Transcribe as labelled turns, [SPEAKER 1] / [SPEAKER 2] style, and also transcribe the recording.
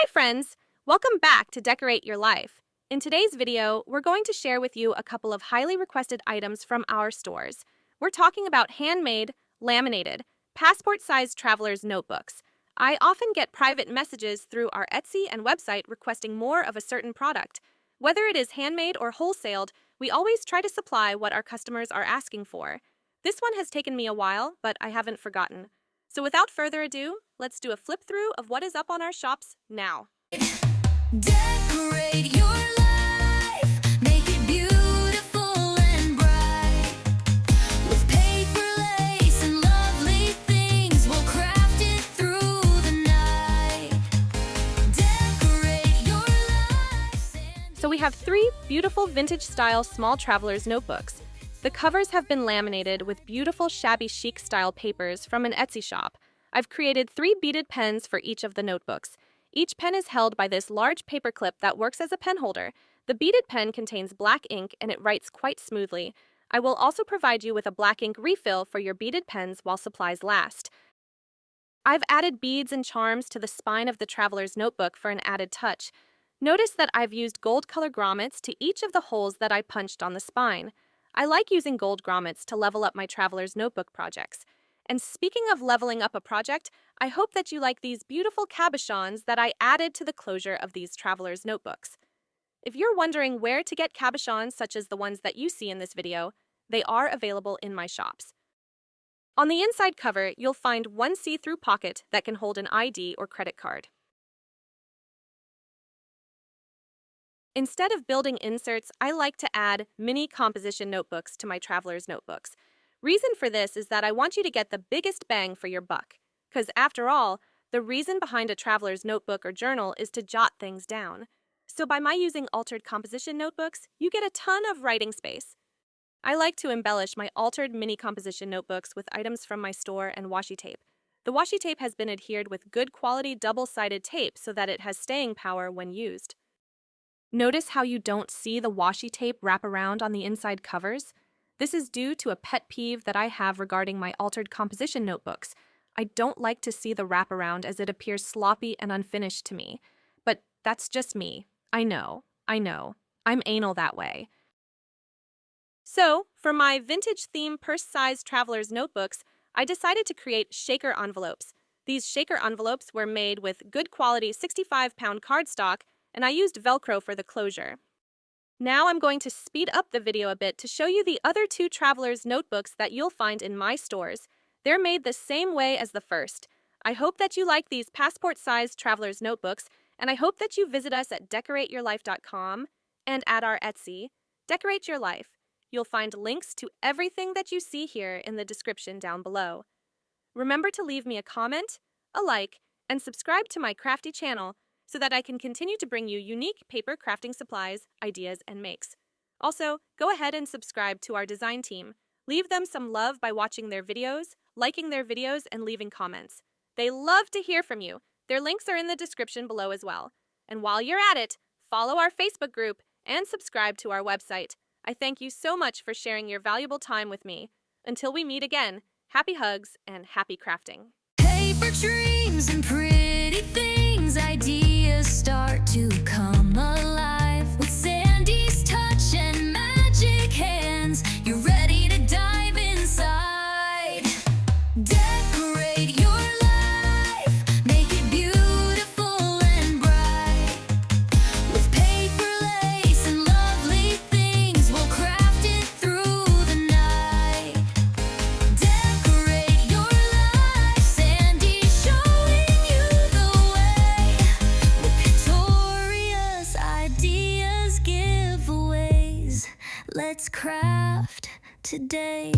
[SPEAKER 1] Hi friends! Welcome back to Decorate Your Life. In today's video, we're going to share with you a couple of highly requested items from our stores. We're talking about handmade, laminated, passport-sized traveler's notebooks. I often get private messages through our Etsy and website requesting more of a certain product. Whether it is handmade or wholesaled, we always try to supply what our customers are asking for. This one has taken me a while, but I haven't forgotten. So without further ado, let's do a flip through of what is up on our shops now.
[SPEAKER 2] Decorate your life, make it beautiful and bright. With paper, lace, and lovely things, we'll craft it through the night. Decorate your life.
[SPEAKER 1] So we have 3 beautiful vintage-style small traveler's notebooks. The covers have been laminated with beautiful shabby chic-style papers from an Etsy shop. I've created 3 beaded pens for each of the notebooks. Each pen is held by this large paper clip that works as a pen holder. The beaded pen contains black ink and it writes quite smoothly. I will also provide you with a black ink refill for your beaded pens while supplies last. I've added beads and charms to the spine of the traveler's notebook for an added touch. Notice that I've used gold color grommets to each of the holes that I punched on the spine. I like using gold grommets to level up my traveler's notebook projects. And speaking of leveling up a project, I hope that you like these beautiful cabochons that I added to the closure of these traveler's notebooks. If you're wondering where to get cabochons such as the ones that you see in this video, they are available in my shops. On the inside cover, you'll find one see-through pocket that can hold an ID or credit card. Instead of building inserts, I like to add mini composition notebooks to my traveler's notebooks. Reason for this is that I want you to get the biggest bang for your buck. Because after all, the reason behind a traveler's notebook or journal is to jot things down. So by my using altered composition notebooks, you get a ton of writing space. I like to embellish my altered mini composition notebooks with items from my store and washi tape. The washi tape has been adhered with good quality double-sided tape so that it has staying power when used. Notice how you don't see the washi tape wrap around on the inside covers? This is due to a pet peeve that I have regarding my altered composition notebooks. I don't like to see the wraparound as it appears sloppy and unfinished to me. But that's just me. I know. I'm anal that way. So, for my vintage theme purse-sized traveler's notebooks, I decided to create shaker envelopes. These shaker envelopes were made with good quality 65-pound cardstock, and I used Velcro for the closure. Now I'm going to speed up the video a bit to show you the other 2 traveler's notebooks that you'll find in my stores. They're made the same way as the first. I hope that you like these passport-sized traveler's notebooks, and I hope that you visit us at decorateyourlife.com and at our Etsy, Decorate Your Life. You'll find links to everything that you see here in the description down below. Remember to leave me a comment, a like, and subscribe to my crafty channel so that I can continue to bring you unique paper crafting supplies, ideas, and makes. Also, go ahead and subscribe to our design team. Leave them some love by watching their videos, liking their videos, and leaving comments. They love to hear from you. Their links are in the description below as well. And while you're at it, follow our Facebook group and subscribe to our website. I thank you so much for sharing your valuable time with me. Until we meet again, happy hugs and happy crafting.
[SPEAKER 2] Paper dreams and pretty things, ideas start to come alive. With Sandy's touch and magic hands, you're ready to dive inside. Decorate your life, make it beautiful and bright. With paper, lace, and lovely things, we'll craft it through the night. Decorate your life, Sandy showing you the way. With victorious ideas, giveaways, let's craft today.